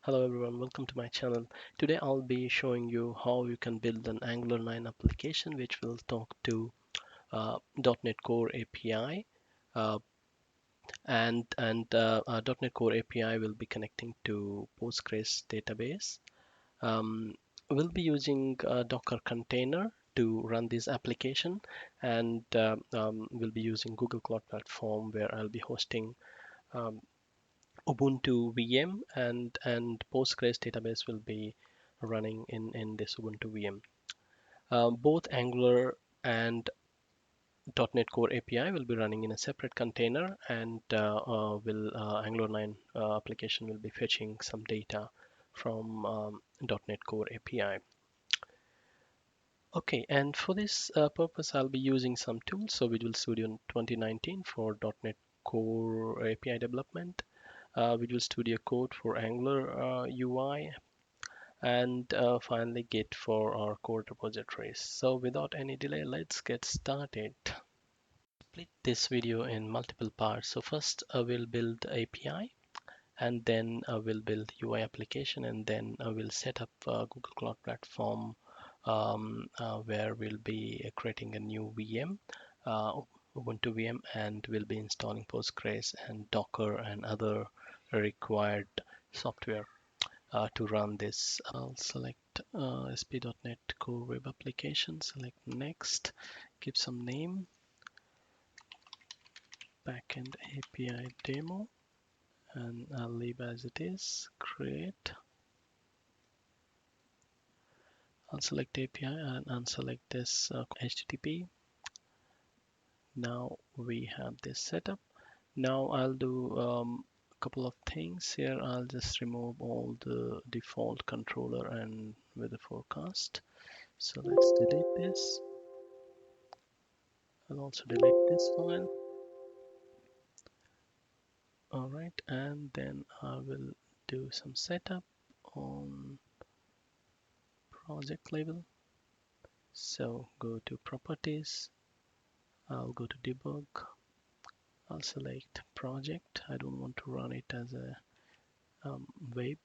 Hello everyone, welcome to my channel. Today I'll be showing you how you can build an Angular 9 application which will talk to Dotnetcore API uh, and Dotnetcore API will be connecting to Postgres database. Um, we'll be using a Docker container to run this application and we'll be using Google Cloud Platform where I'll be hosting um, Ubuntu VM and Postgres database will be running in this Ubuntu VM. Both Angular and .NET Core API will be running in a separate container, and will Angular 9 application will be fetching some data from .NET Core API. Okay, and for this purpose, I'll be using some tools. So Visual Studio 2019 for .NET Core API development, Visual Studio Code for Angular UI, and finally Git for our code repositories. So without any delay, let's get started. Split this video in multiple parts. So first we'll build the API, and then we'll build UI application, and then we'll set up Google Cloud Platform where we'll be creating a new VM, uh, Ubuntu VM, and we'll be installing Postgres and Docker and other required software to run this. I'll select ASP.NET Core Web Application, select Next, give some name, Backend API Demo, and I'll leave as it is, create. I'll select API and unselect this HTTP. Now we have this setup. Now I'll do a couple of things here. I'll just remove all the default controller and weather forecast. So let's delete this. I'll also delete this file. All right, and then I will do some setup on project level. So go to properties. I'll go to debug. I'll select project. I don't want to run it as a web.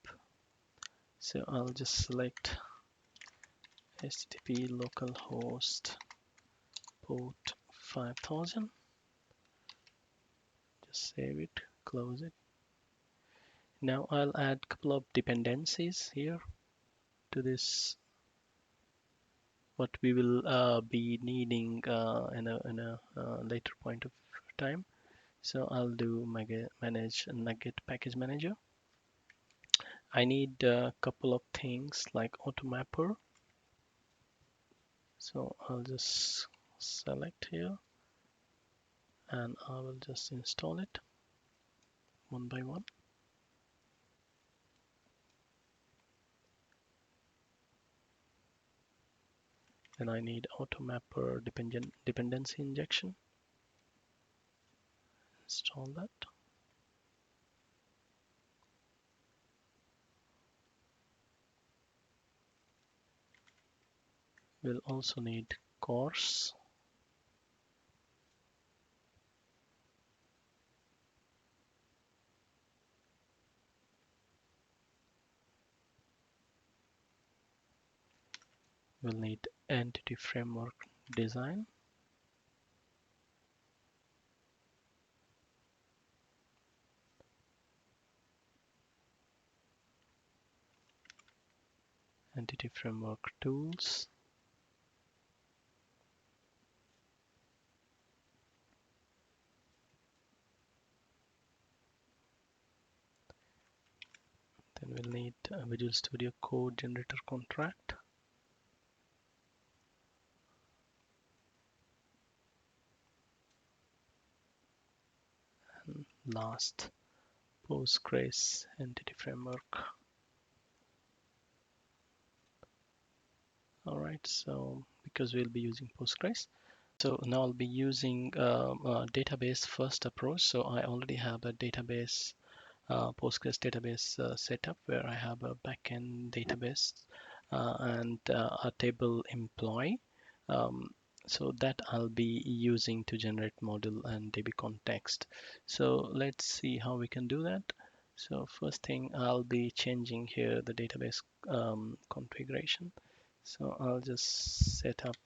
So I'll just select HTTP localhost port 5000. Just save it, close it. Now I'll add a couple of dependencies here to this, what we will be needing in a later point of time. So I'll do manage Nugget package manager. I need a couple of things like automapper. So I'll just select here and I will just install it one by one. Then I need automapper dependency injection. Install that. We'll also need course. We'll need entity framework design. Entity framework tools. Then we'll need a Visual Studio Code Generator contract. And last, Postgres entity framework. All right, so because we'll be using Postgres. So now I'll be using a database first approach. So I already have a database, Postgres database setup where I have a backend database and a table employee. So that I'll be using to generate model and DB context. So let's see how we can do that. So first thing, I'll be changing here the database configuration. So I'll just set up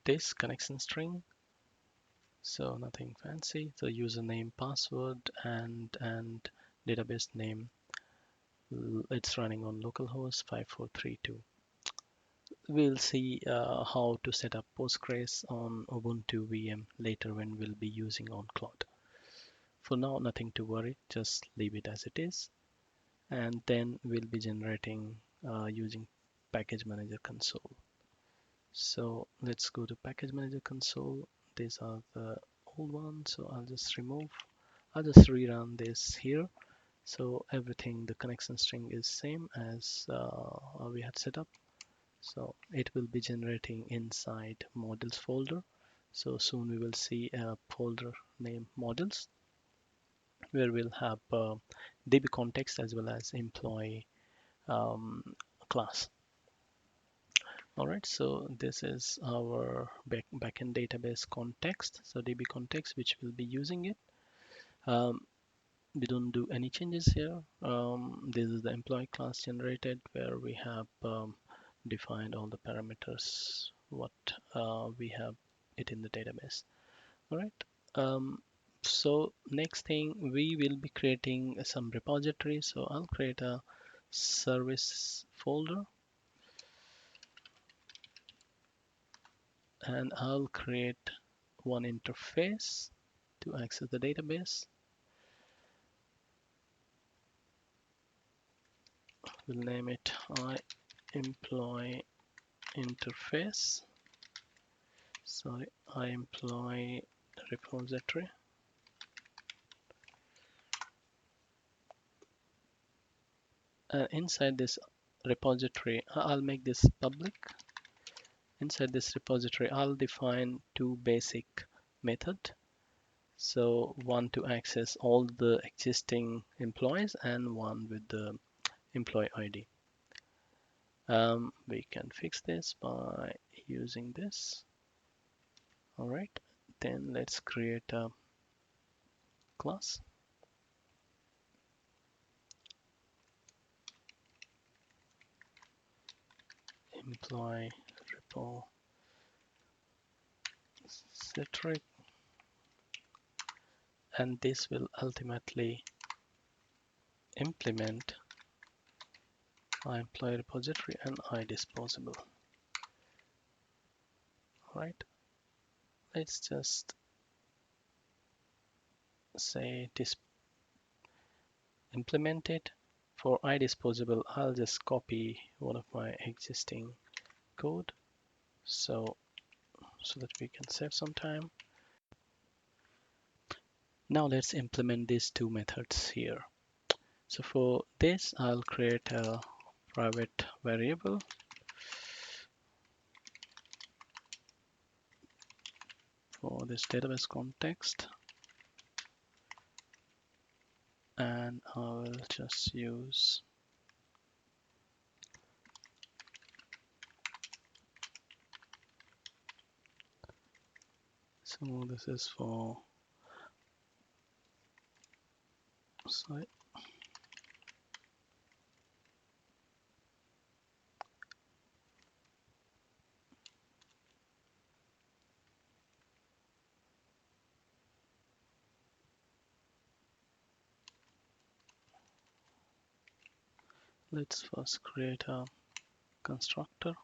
this connection string. So nothing fancy. So username, password, and database name. It's running on localhost 5432. We'll see how to set up Postgres on Ubuntu VM later when we'll be using on cloud. For now, nothing to worry, just leave it as it is. And then we'll be generating using package manager console. So let's go to package manager console. These are the old ones, so I'll just rerun this here. So everything, the connection string is same as we had set up. So it will be generating inside models folder. So soon we will see a folder named models where we'll have DB context as well as employee class. All right, so this is our backend database context. So DB context, which we'll be using it. We don't do any changes here. This is the employee class generated where we have defined all the parameters what we have it in the database. All right. So next thing, we will be creating some repositories. So I'll create a service folder and I'll create one interface to access the database. We'll name it employee interface. Sorry, employee repository. Inside this repository, I'll make this public. Inside this repository, I'll define two basic methods. So one to access all the existing employees and one with the employee ID. We can fix this by using this. All right, then let's create a class. Employee repository, and this will ultimately implement our employee repository and iDisposable. All right, let's just say this implement it. For iDisposable, I'll just copy one of my existing code so that we can save some time. Now let's implement these two methods here. So for this, I'll create a private variable for this database context, and I will just use so this is for sorry. Let's first create a constructor.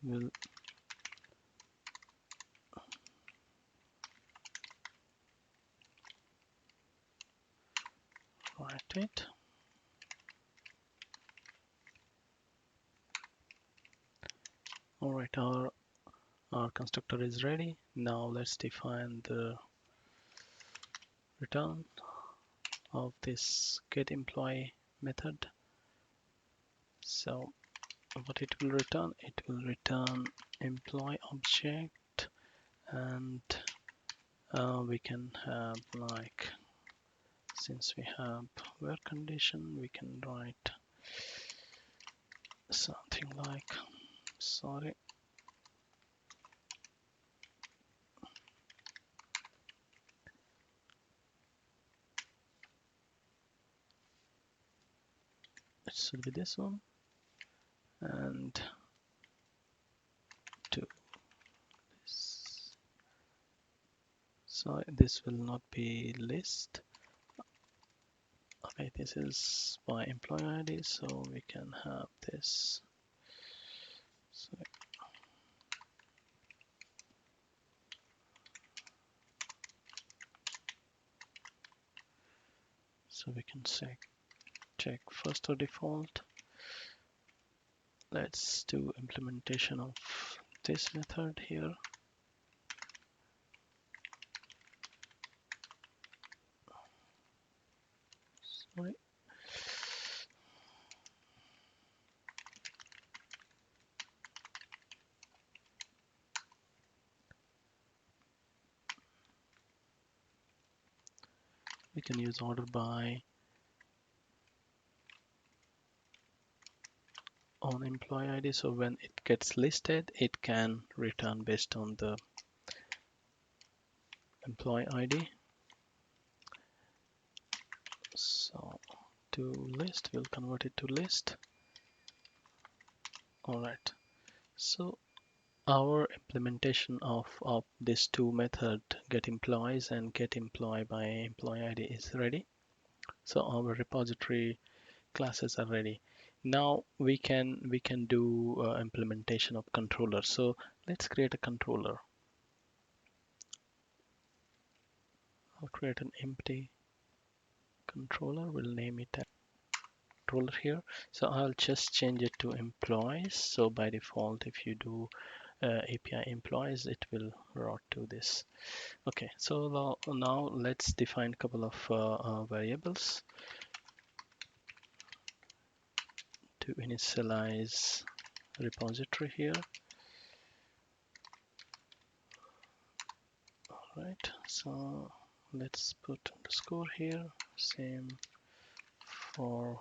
We'll write it. All right, our constructor is ready. Now let's define the return of this getEmployee method. So what it will return? It will return employee object, and we can have like, since we have where condition, we can write something like, sorry, it should be this one, and to this. So this will not be list. Okay, this is by employee ID, so we can have this. So we can check first or default. Let's do implementation of this method here. Sorry. We can use order by on employee ID. So when it gets listed, it can return based on the employee ID. So to list, we'll convert it to list. All right. So our implementation of these two methods, get employees and get employee by employee ID, is ready. So our repository classes are ready. Now we can do implementation of controller. So let's create a controller. I'll create an empty controller. We'll name it a controller here. So I'll just change it to employees. So by default, if you do API employees, it will route to this. Okay, so now let's define a couple of variables to initialize repository here. All right, so let's put underscore here, same for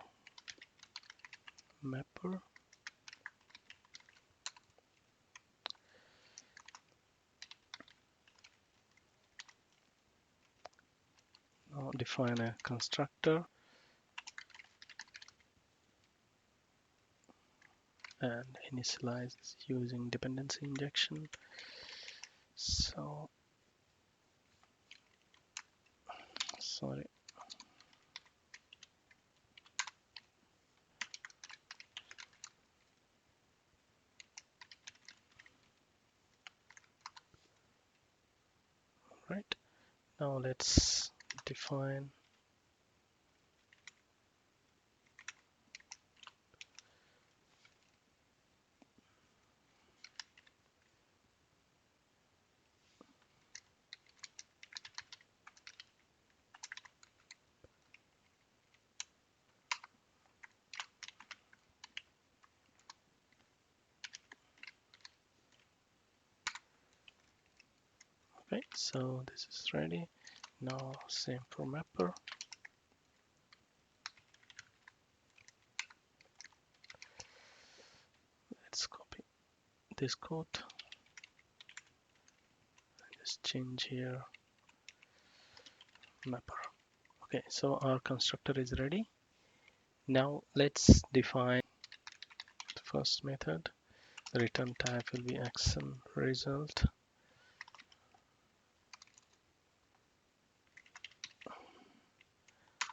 mapper. Now define a constructor and initialize using dependency injection. So sorry. Right, now let's define right. So this is ready. Now same for mapper. Let's copy this code. Just change here mapper. Okay, so our constructor is ready. Now let's define the first method. The return type will be action result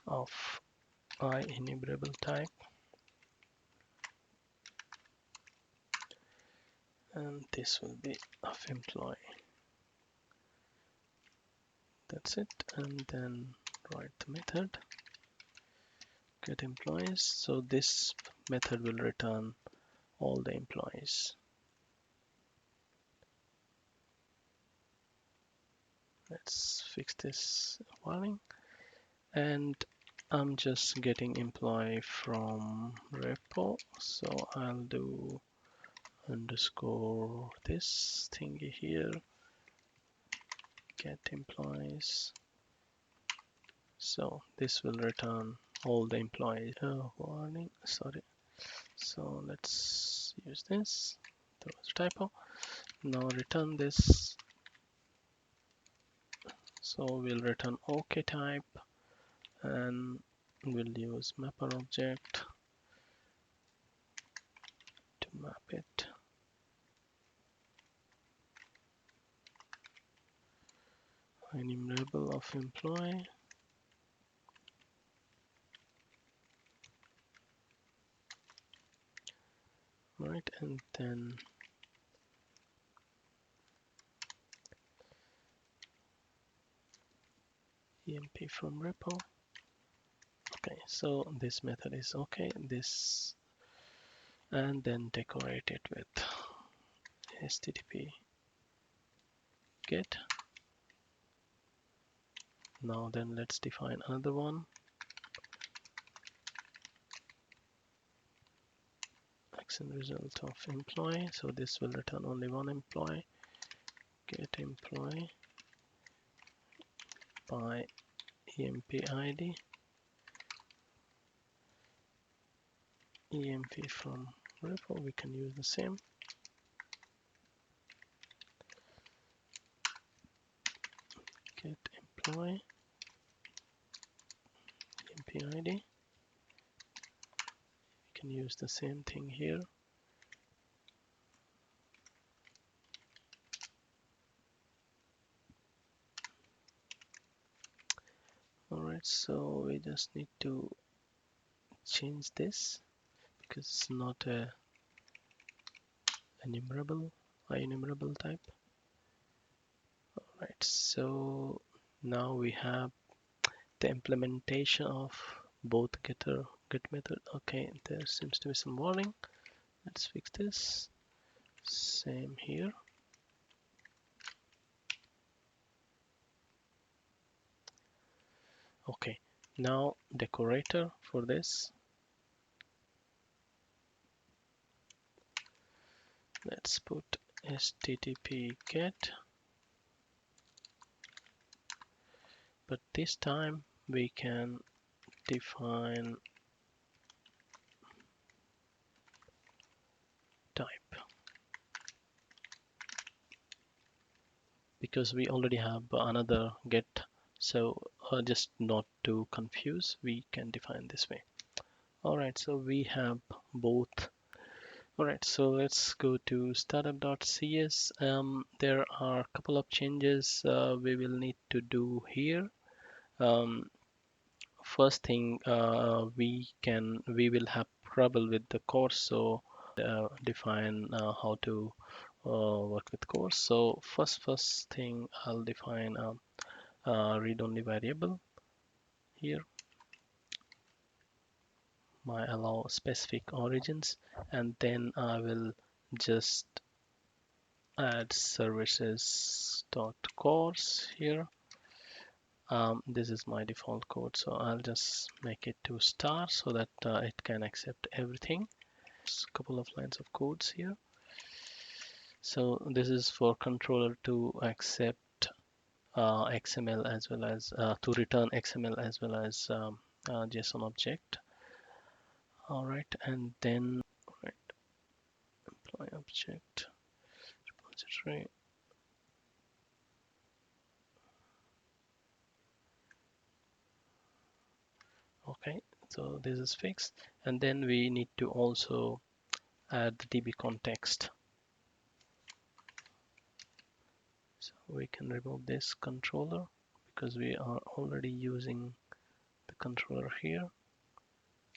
of enumerable type, and this will be of employee. That's it, and then write the method get employees. So this method will return all the employees. Let's fix this warning, and I'm just getting employee from repo, so I'll do underscore this thingy here, get employees. So this will return all the employees. Warning, sorry. So let's use this. There was a typo. Now return this. So we'll return OK type, and we'll use mapper object to map it. Enumerable of employee. Right, and then emp from repo. Okay, so this method is okay. This, and then decorate it with http get. Now then let's define another one. Action result of employee. So this will return only one employee. Get employee by emp id. Emp from repo, we can use the same. Get employee emp id. We can use the same thing here. Alright, so we just need to change this because it's not a enumerable type. Alright, so now we have the implementation of both get method. Okay, there seems to be some warning. Let's fix this. Same here. Okay, now decorator for this. Let's put http get, but this time we can define type because we already have another get. So just not to confuse, we can define this way. All right, so we have both. All right, so let's go to startup.cs. There are a couple of changes we will need to do here. First thing, we will have trouble with the course, so define how to work with course. So first thing, I'll define read-only variable here. My allow specific origins, and then I will just add services.course here. This is my default code, so I'll just make it to star so that it can accept everything. Just a couple of lines of codes here. So this is for controller to accept XML as well as to return XML as well as JSON object. All right, and then employee object repository. Okay, so this is fixed, and then we need to also add the DB context. So we can remove this controller because we are already using the controller here.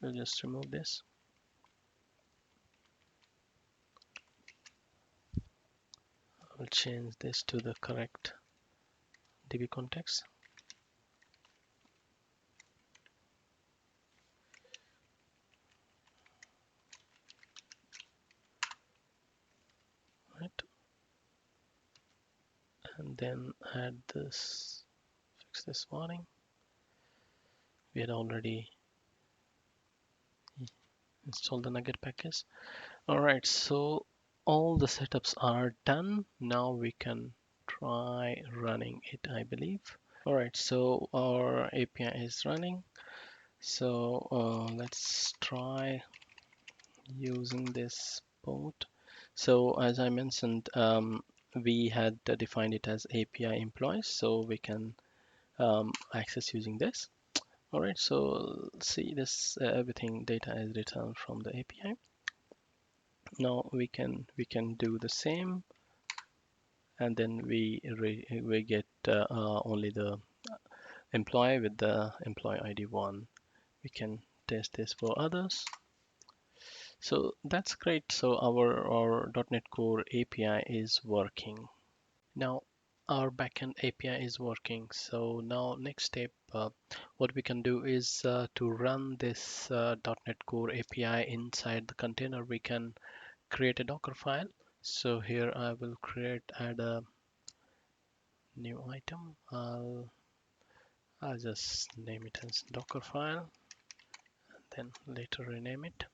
We'll just remove this. I'll change this to the correct DB context. Right. And then add this, fix this warning. We had already installed the Nugget package. All right, so all the setups are done. Now we can try running it, I believe. All right, so our API is running. So let's try using this port. So as I mentioned, we had defined it as API employees, so we can access using this. All right, so see this everything data is returned from the API. Now we can do the same, and then we get only the employee with the employee ID 1. We can test this for others. So that's great. So our .NET Core API is working. Now our backend API is working. So now next step, what we can do is to run this .NET Core API inside the container, we can create a Docker file. So here I will add a new item. I'll just name it as Docker file, and then later rename it.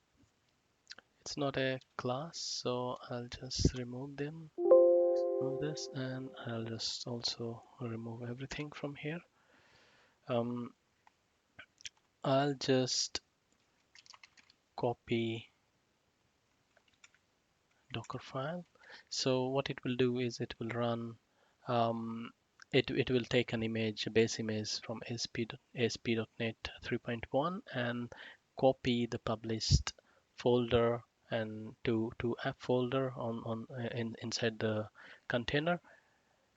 It's not a class, so I'll just remove this, and I'll just also remove everything from here. I'll just copy Docker file. So what it will do is it will run, it will take an image, a base image from ASP.NET 3.1 and copy the published folder and to app folder inside the container,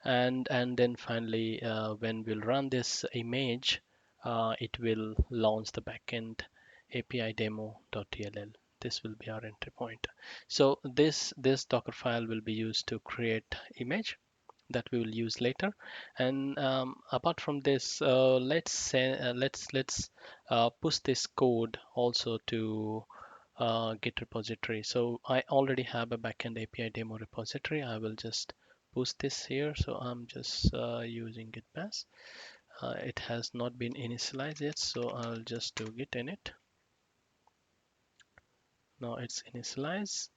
and then finally when we'll run this image, it will launch the backend API demo.dll. This will be our entry point. So this Docker file will be used to create image that we will use later. And apart from this, let's say let's push this code also to Git repository. So I already have a backend API demo repository. I will just push this here. So I'm just using Git pass. It has not been initialized yet, so I'll just do git init. Now it's initialized.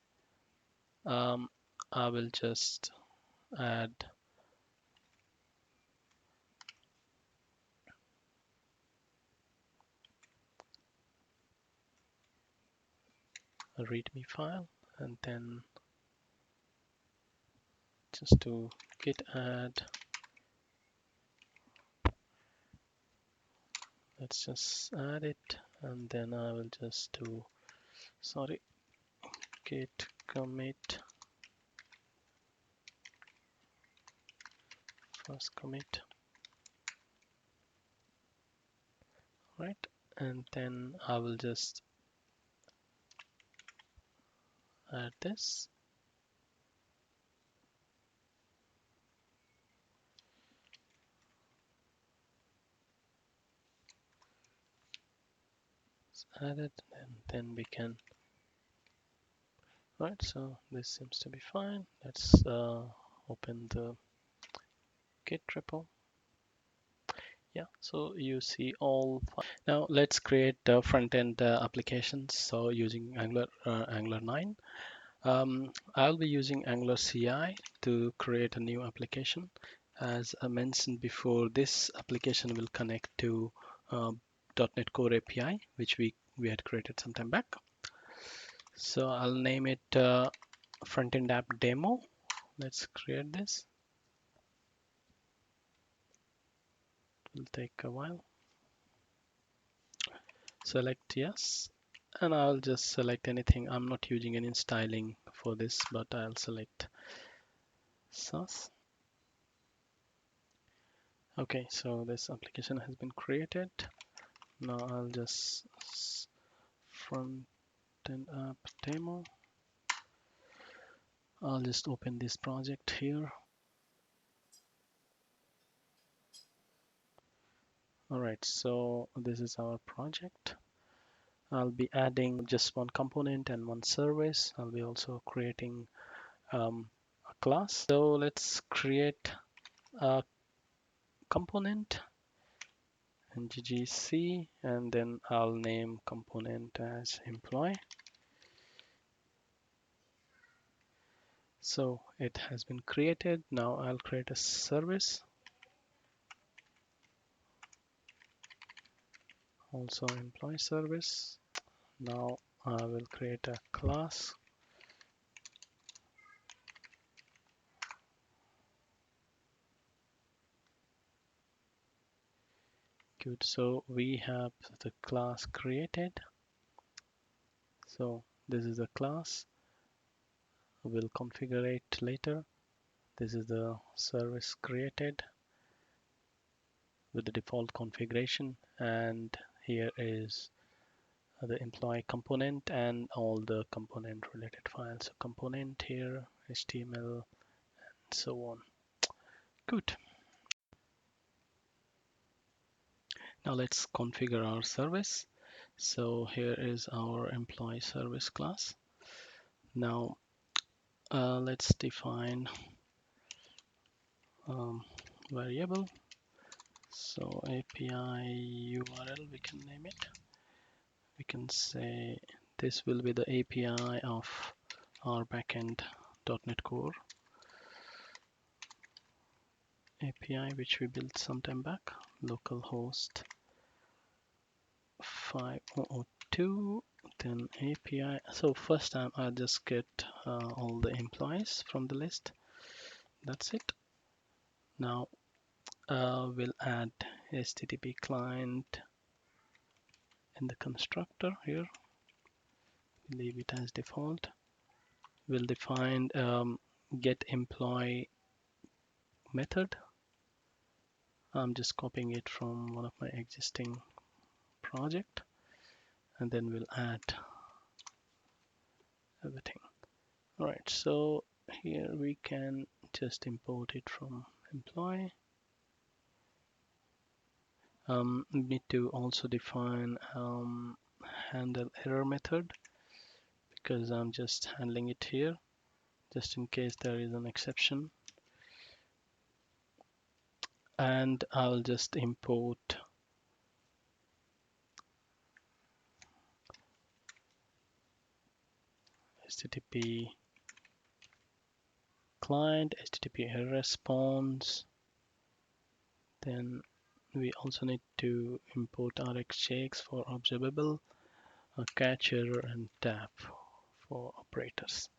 I will just add a readme file, and then just do git add. Let's just add it, and then I will just do, sorry, git commit, first commit, right? And then I will just add this. Add it, and then we can, right? So this seems to be fine. Let's open the git repo. Yeah, so you see all fine. Now let's create front-end applications. So using Angular 9. I'll be using Angular CI to create a new application. As I mentioned before, this application will connect to .NET Core API, which we had created some time back. So I'll name it frontend app demo. Let's create this. It will take a while. Select yes, and I'll just select anything. I'm not using any styling for this, but I'll select SAS. Okay, so this application has been created. Now I'll just front end app demo. I'll just open this project here. All right, so this is our project. I'll be adding just one component and one service. I'll be also creating a class. So let's create a component, ngc, and then I'll name component as employee. So it has been created. Now I'll create a service, also employee service. Now I will create a class. Good, so we have the class created. So this is the class. We'll configure it later. This is the service created with the default configuration, and here is the employee component and all the component related files. So component here, HTML, and so on. Good. Now let's configure our service. So here is our employee service class. Now let's define variable. So API URL, we can name it. We can say this will be the API of our backend Dotnetcore API, which we built some time back, localhost 5002, then API. So first time I'll just get all the employees from the list. That's it. Now we'll add HTTP client in the constructor here. Leave it as default. We'll define get employee method. I'm just copying it from one of my existing project, and then we'll add everything. All right, so here we can just import it from employee. We need to also define handle error method, because I'm just handling it here just in case there is an exception. And I'll just import HTTP client, HTTP error response. Then we also need to import RxJS for observable, a catcher, and tab for operators.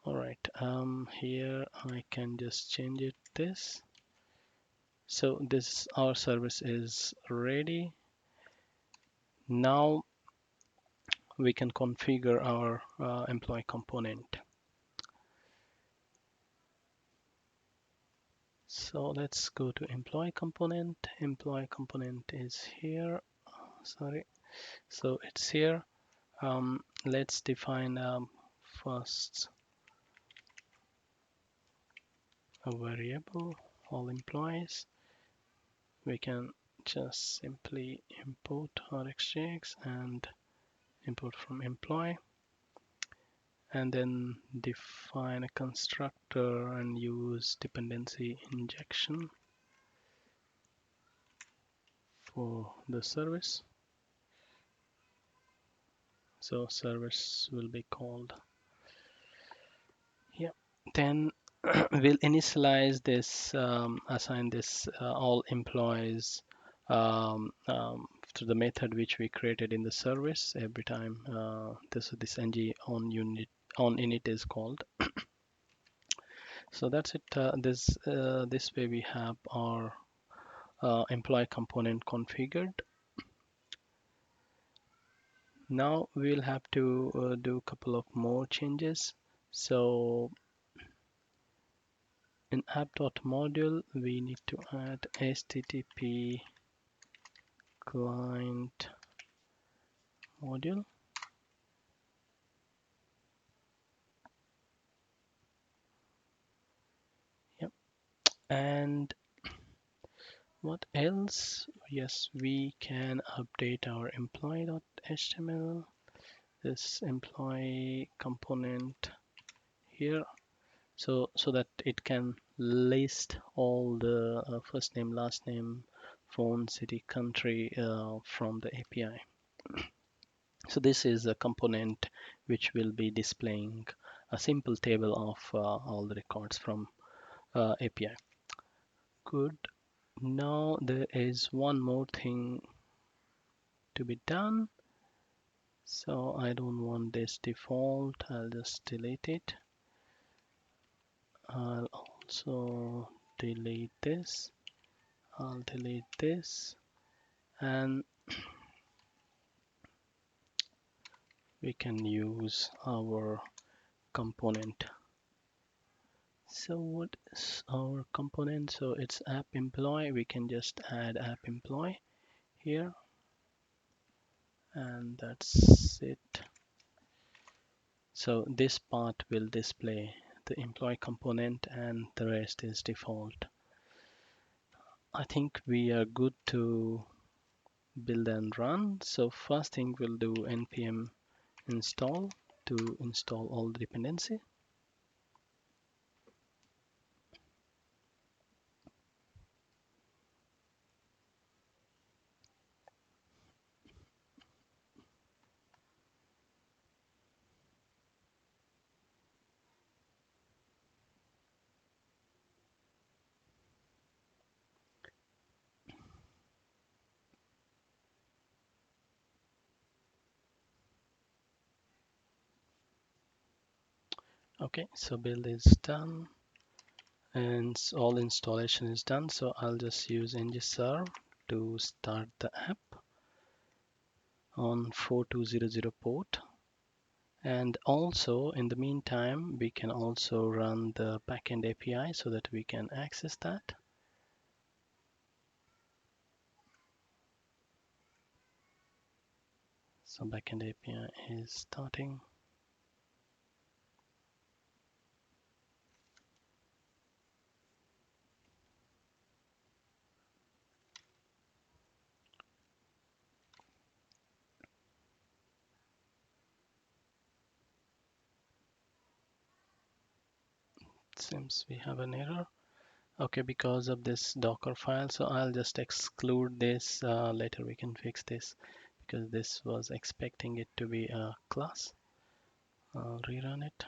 All right, here I can just change it this. So this, our service is ready. Now we can configure our employee component. So let's go to employee component. Employee component is here. Sorry. So it's here. Let's define first a variable, all employees. We can just simply import RxJS and import from employee, and then define a constructor and use dependency injection for the service. So service will be called here. Then we'll initialize this, assign this all employees to the method which we created in the service every time this ng on init is called. So that's it. This way we have our employee component configured. Now we'll have to do a couple of more changes. So in app.module, we need to add HTTP client module. Yep. And what else? Yes, we can update our employee.html, this employee component here, so that it can list all the first name, last name, phone, city, country from the API. So this is a component which will be displaying a simple table of all the records from API. Good. Now there is one more thing to be done. So I don't want this default. I'll just delete it. I'll also delete this. I'll delete this, and we can use our component. So what is our component? So it's app employee. We can just add app employee here, and that's it. So this part will display the employee component, and the rest is default. I think we are good to build and run. So first thing we'll do npm install to install all the dependency. Okay, so build is done and all installation is done. So I'll just use ngserve to start the app on 4200 port. And also in the meantime, we can also run the backend API so that we can access that. So backend API is starting. Seems we have an error. Okay, because of this Docker file. So I'll just exclude this. Later we can fix this because this was expecting it to be a class. I'll rerun it.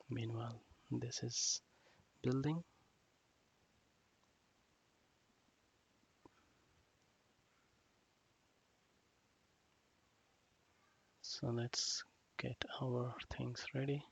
Meanwhile, this is building. So let's get our things ready.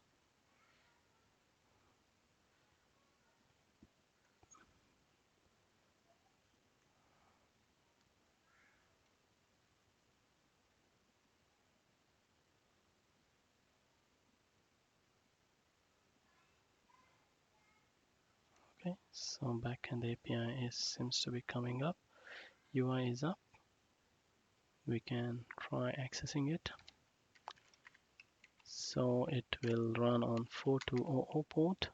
Okay, so backend API seems to be coming up. UI is up. We can try accessing it. So it will run on 4200 port.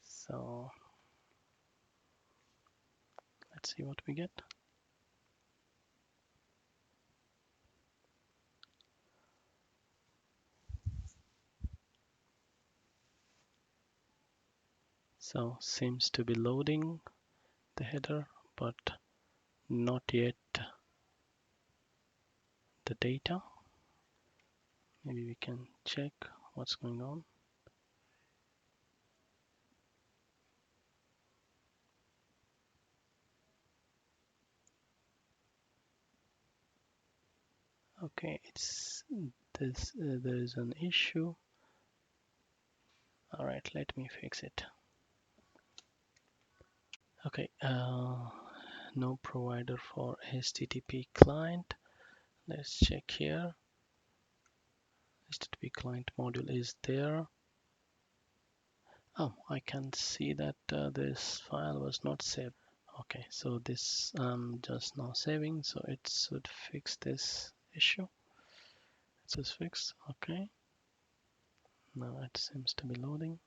So let's see what we get. So seems to be loading the header, but not yet the data. Maybe we can check what's going on. Okay, it's this. There is an issue. All right, let me fix it. Okay, no provider for HTTP client. Let's check here. HTTP client module is there. Oh, I can see that this file was not saved. Okay, so this I'm just now saving, so it should fix this issue. It says fixed. Okay, now it seems to be loading.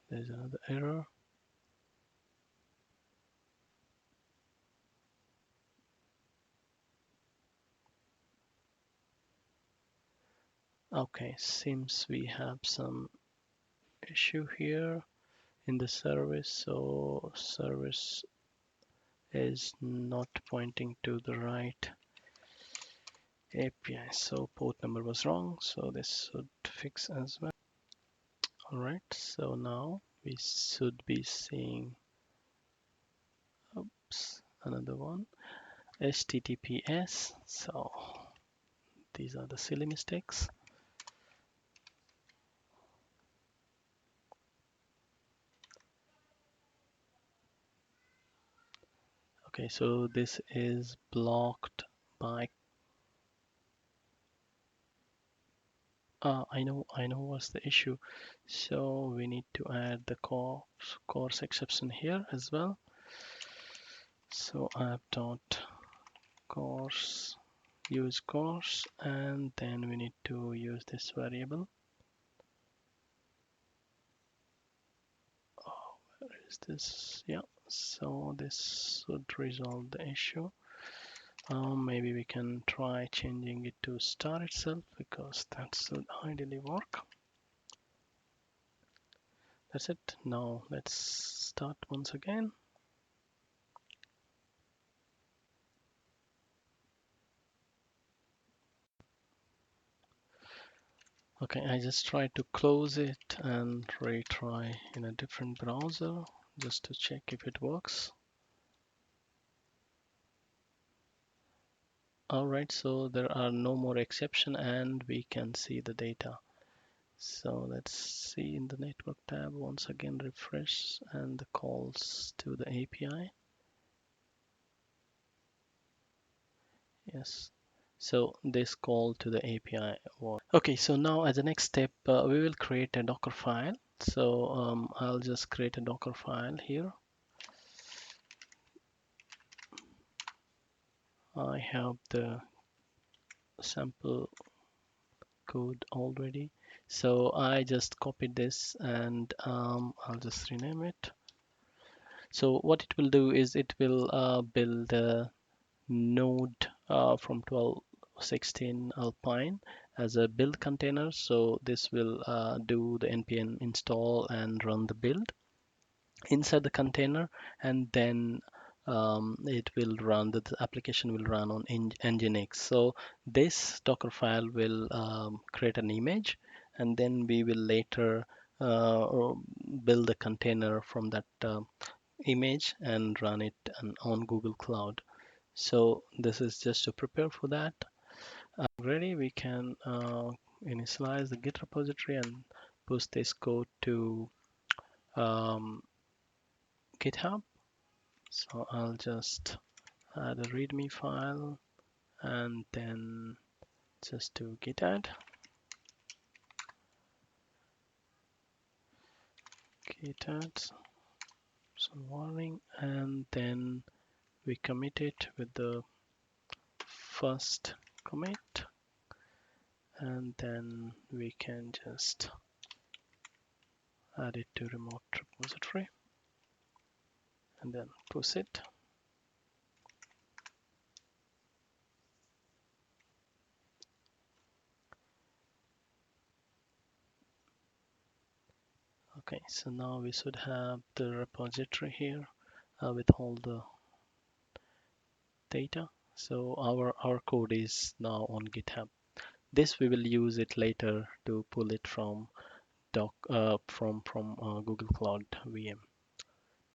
There's another error. Okay, seems we have some issue here in the service. So service is not pointing to the right API. So port number was wrong. So this should fix as well. All right. So now we should be seeing, oops, another one, HTTPS. So these are the silly mistakes. Okay, so this is blocked by, I know what's the issue. So we need to add the course exception here as well. So app dot course, use course, and then we need to use this variable. Oh, where is this? Yeah, so this should resolve the issue. Maybe we can try changing it to star itself, because that should ideally work. That's it. Now let's start once again. Okay, I just tried to close it and retry in a different browser just to check if it works. All right, so there are no more exception and we can see the data. So let's see in the network tab, once again refresh, and the calls to the API. Yes, so this call to the API was okay. So now as a next step, we will create a Docker file. So I'll just create a Docker file here. I have the sample code already. So I just copied this and I'll just rename it. So what it will do is it will build a node from 12.16 Alpine as a build container. So this will do the npm install and run the build inside the container, and then it will run, the application will run on Nginx. So this Docker file will create an image, and then we will later build a container from that image and run it on Google Cloud. So this is just to prepare for that. Ready, we can initialize the Git repository and push this code to um, GitHub. So I'll just add a readme file and then just do git add, some warning, and then we commit it with the first commit, and then we can just add it to remote repository and then push it. Okay, so now we should have the repository here with all the data. So our code is now on GitHub. This we will use it later to pull it from Google Cloud VM.